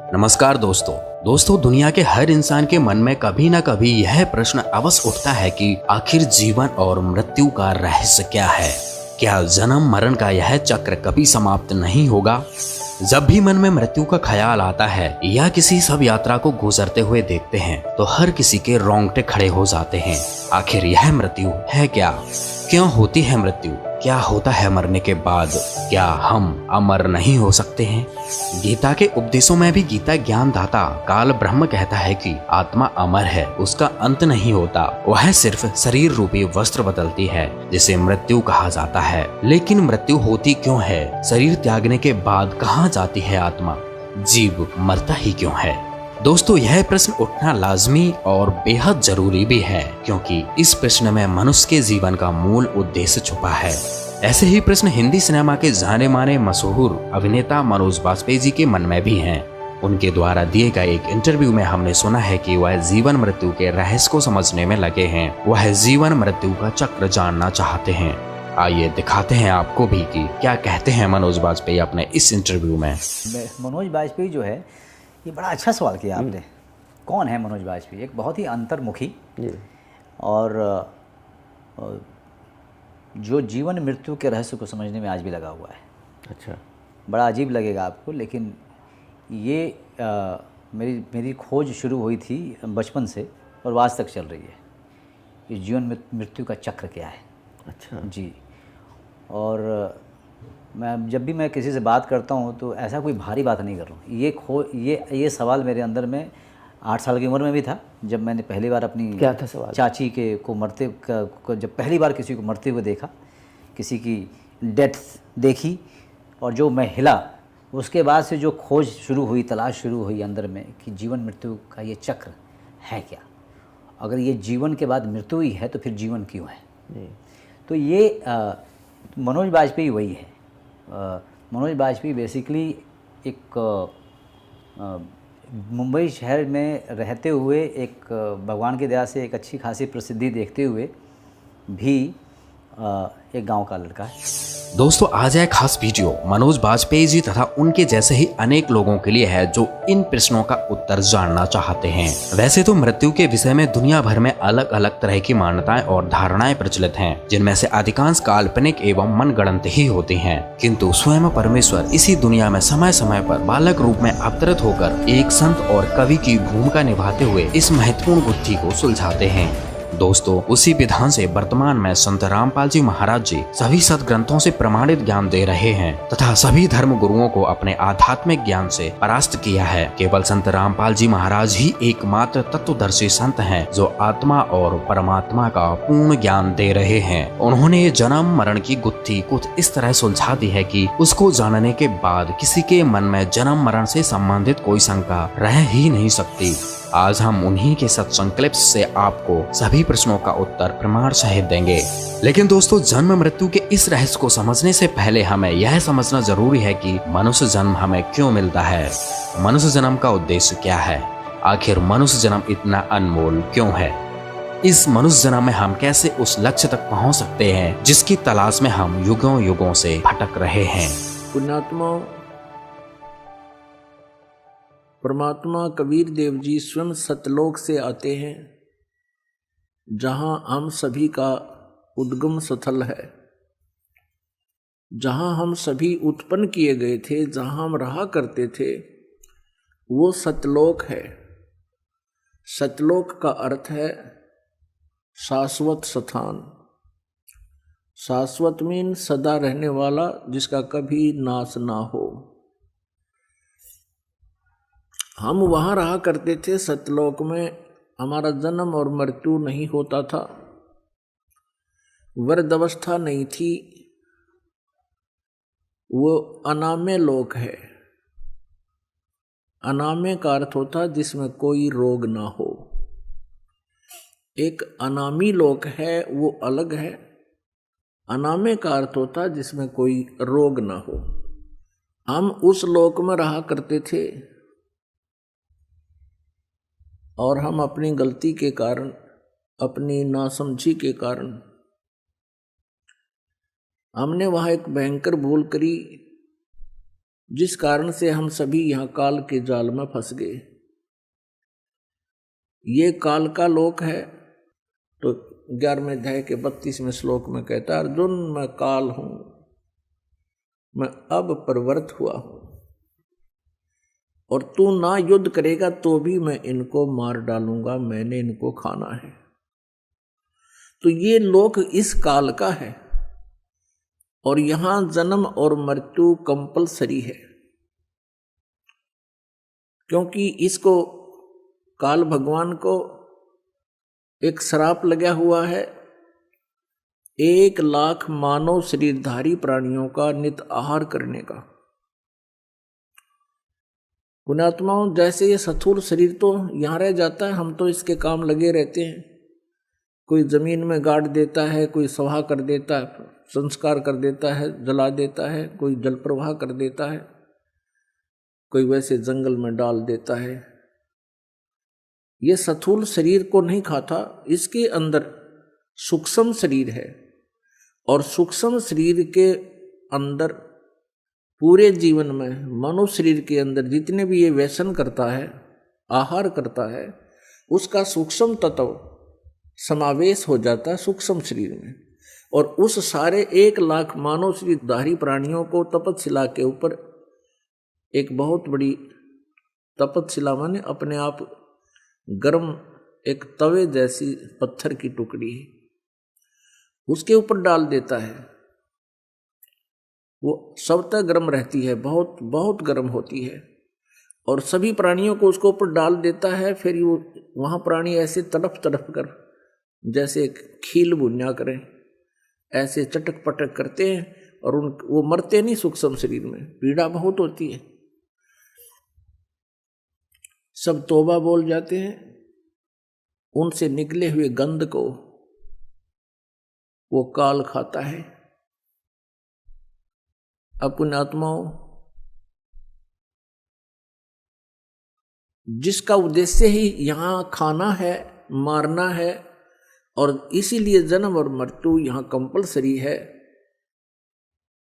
नमस्कार दोस्तों दुनिया के हर इंसान के मन में कभी न कभी यह प्रश्न अवश्य उठता है कि आखिर जीवन और मृत्यु का रहस्य क्या है। क्या जन्म मरण का यह चक्र कभी समाप्त नहीं होगा? जब भी मन में मृत्यु का ख्याल आता है या किसी सब यात्रा को गुजरते हुए देखते हैं तो हर किसी के रोंगटे खड़े हो जाते हैं। आखिर यह मृत्यु है क्या? क्यों होती है मृत्यु? क्या होता है मरने के बाद? क्या हम अमर नहीं हो सकते हैं? गीता के उपदेशों में भी गीता ज्ञान दाता काल ब्रह्म कहता है कि आत्मा अमर है, उसका अंत नहीं होता, वह सिर्फ शरीर रूपी वस्त्र बदलती है जिसे मृत्यु कहा जाता है। लेकिन मृत्यु होती क्यों है? शरीर त्यागने के बाद कहाँ जाती है आत्मा? जीव मरता ही क्यों है? दोस्तों, यह प्रश्न उठना लाजमी और बेहद जरूरी भी है, क्योंकि इस प्रश्न में मनुष्य के जीवन का मूल उद्देश्य छुपा है। ऐसे ही प्रश्न हिंदी सिनेमा के जाने माने मशहूर अभिनेता मनोज बाजपेयी जी के मन में भी हैं। उनके द्वारा दिए गए एक इंटरव्यू में हमने सुना है कि वह जीवन मृत्यु के रहस्य को समझने में लगे हैं। वह जीवन मृत्यु का चक्र जानना चाहते हैं। आइए दिखाते हैं आपको भी कि क्या कहते हैं मनोज बाजपेयी अपने इस इंटरव्यू में। मनोज बाजपेयी जो है, ये बड़ा अच्छा सवाल किया आपने। कौन है मनोज बाजपेयी? एक बहुत ही अंतर्मुखी और जो जीवन मृत्यु के रहस्य को समझने में आज भी लगा हुआ है। अच्छा, बड़ा अजीब लगेगा आपको, लेकिन ये मेरी खोज शुरू हुई थी बचपन से और आज तक चल रही है। ये जीवन मृत्यु का चक्र क्या है। अच्छा जी। और जब भी मैं किसी से बात करता हूँ तो ऐसा कोई भारी बात नहीं कर रहा हूँ। ये सवाल मेरे अंदर में 8 साल की उम्र में भी था, जब मैंने पहली बार अपनी क्या था सवाल? चाची के को मरते को जब पहली बार किसी को मरते हुए देखा, किसी की डेथ देखी और जो मैं हिला, उसके बाद से जो खोज शुरू हुई, तलाश शुरू हुई अंदर में कि जीवन मृत्यु का ये चक्र है क्या। अगर ये जीवन के बाद मृत्यु ही है तो फिर जीवन क्यों है? तो ये मनोज बाजपेयी वही है। मनोज बाजपेयी बेसिकली एक मुंबई शहर में रहते हुए, एक भगवान की दया से एक अच्छी खासी प्रसिद्धि देखते हुए भी एक गांव का लड़का है। दोस्तों, आज यह खास वीडियो मनोज बाजपेयी जी तथा उनके जैसे ही अनेक लोगों के लिए है जो इन प्रश्नों का उत्तर जानना चाहते हैं। वैसे तो मृत्यु के विषय में दुनिया भर में अलग अलग तरह की मान्यताएं और धारणाएं प्रचलित हैं, जिनमें से अधिकांश काल्पनिक एवं मनगढ़ंत ही होती हैं। किंतु स्वयं परमेश्वर इसी दुनिया में समय समय पर बालक रूप में अवतरित होकर एक संत और कवि की भूमिका निभाते हुए इस महत्वपूर्ण गुत्थी को सुलझाते हैं। दोस्तों, उसी विधान से वर्तमान में संत रामपाल जी महाराज जी सभी सदग्रंथों से प्रमाणित ज्ञान दे रहे हैं तथा सभी धर्म गुरुओं को अपने आध्यात्मिक ज्ञान से परास्त किया है। केवल संत रामपाल जी महाराज ही एकमात्र तत्वदर्शी संत हैं जो आत्मा और परमात्मा का पूर्ण ज्ञान दे रहे हैं। उन्होंने ये जन्म मरण की गुत्थी कुछ इस तरह सुलझा दी है कि उसको जानने के बाद किसी के मन में जन्म मरण से संबंधित कोई शंका रह ही नहीं सकती। आज हम उन्हीं के सत्संकल्प से आपको सभी प्रश्नों का उत्तर प्रमाण सहित देंगे। लेकिन दोस्तों, जन्म मृत्यु के इस रहस्य को समझने से पहले हमें यह समझना जरूरी है कि मनुष्य जन्म हमें क्यों मिलता है। मनुष्य जन्म का उद्देश्य क्या है? आखिर मनुष्य जन्म इतना अनमोल क्यों है? इस मनुष्य जन्म में हम कैसे उस लक्ष्य तक पहुंच सकते हैं जिसकी तलाश में हम युगों युगों से भटक रहे हैं। पुण्यात्मा परमात्मा कबीर देव जी स्वयं सतलोक से आते हैं, जहां हम सभी का उद्गम स्थल है, जहां हम सभी उत्पन्न किए गए थे, जहां हम रहा करते थे, वो सतलोक है। सतलोक का अर्थ है शाश्वत स्थान। शाश्वत मीन सदा रहने वाला, जिसका कभी नाश ना हो। हम वहाँ रहा करते थे सतलोक में। हमारा जन्म और मृत्यु नहीं होता था, वृद्ध अवस्था नहीं थी। वो अनाम्य लोक है। अनाम्य का अर्थ होता है जिसमें कोई रोग ना हो। एक अनामी लोक है, वो अलग है। अनाम्य का अर्थ होता है जिसमें कोई रोग ना हो। हम उस लोक में रहा करते थे और हम अपनी गलती के कारण, अपनी नासमझी के कारण हमने वहाँ एक भयंकर भूल करी जिस कारण से हम सभी यहाँ काल के जाल में फंस गए। ये काल का लोक है। तो 11वें अध्याय के 32वें श्लोक में कहता है, अर्जुन मैं काल हूं, मैं अब प्रवृत्त हुआ हूं, और तू ना युद्ध करेगा तो भी मैं इनको मार डालूंगा, मैंने इनको खाना है। तो ये लोक इस काल का है और यहां जन्म और मृत्यु कंपलसरी है, क्योंकि इसको काल भगवान को एक श्राप लगा हुआ है 1,00,000 मानव शरीरधारी प्राणियों का नित आहार करने का। पुण्यात्माओं, जैसे ये स्थूल शरीर तो यहाँ रह जाता है, हम तो इसके काम लगे रहते हैं। कोई जमीन में गाड़ देता है, कोई सवाह कर देता है, संस्कार कर देता है, जला देता है, कोई जल प्रवाह कर देता है, कोई वैसे जंगल में डाल देता है। ये स्थूल शरीर को नहीं खाता, इसके अंदर सूक्ष्म शरीर है और सूक्ष्म शरीर के अंदर पूरे जीवन में मनुष्य शरीर के अंदर जितने भी ये व्यसन करता है, आहार करता है, उसका सूक्ष्म तत्व समावेश हो जाता है सूक्ष्म शरीर में। और उस सारे 1,00,000 मानव शरीरधारी प्राणियों को तपतशिला के ऊपर एक बहुत बड़ी तपतशिला माने अपने आप गर्म एक तवे जैसी पत्थर की टुकड़ी है, उसके ऊपर डाल देता है। वो स्वतः गर्म रहती है, बहुत बहुत गर्म होती है, और सभी प्राणियों को उसके ऊपर डाल देता है। फिर वो वहाँ प्राणी ऐसे तड़प तड़प कर जैसे खील भुन्या करें, ऐसे चटक पटक करते हैं, और वो मरते नहीं सूक्ष्म शरीर में, पीड़ा बहुत होती है। सब तौबा बोल जाते हैं, उनसे निकले हुए गंध को वो काल खाता है। अपने आत्माओं, जिसका उद्देश्य ही यहां खाना है, मारना है, और इसीलिए जन्म और मृत्यु यहां कंपलसरी है,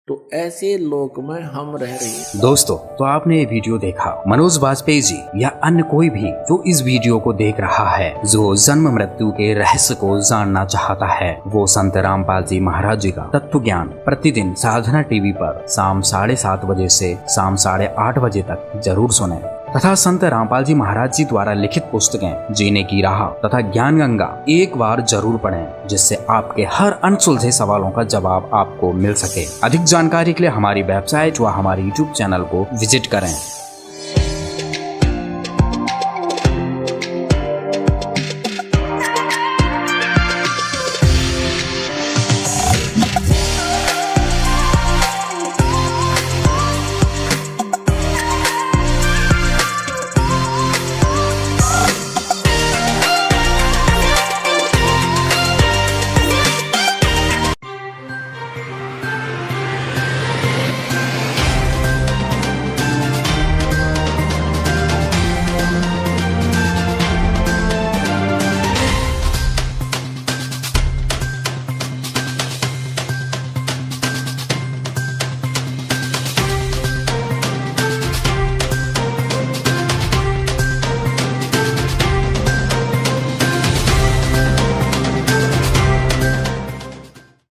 तो ऐसे लोक में हम रह रहे हैं। दोस्तों, तो आपने ये वीडियो देखा। मनोज बाजपेयी जी या अन्य कोई भी जो इस वीडियो को देख रहा है, जो जन्म मृत्यु के रहस्य को जानना चाहता है, वो संत रामपाल जी महाराज जी का तत्व ज्ञान प्रतिदिन साधना टीवी पर शाम 7:30 बजे से शाम 8:30 बजे तक जरूर सुने, तथा संत रामपाल जी महाराज जी द्वारा लिखित पुस्तकें जीने की राह तथा ज्ञान गंगा एक बार जरूर पढ़ें, जिससे आपके हर अनसुलझे सवालों का जवाब आपको मिल सके। अधिक जानकारी के लिए हमारी वेबसाइट व हमारे YouTube चैनल को विजिट करें।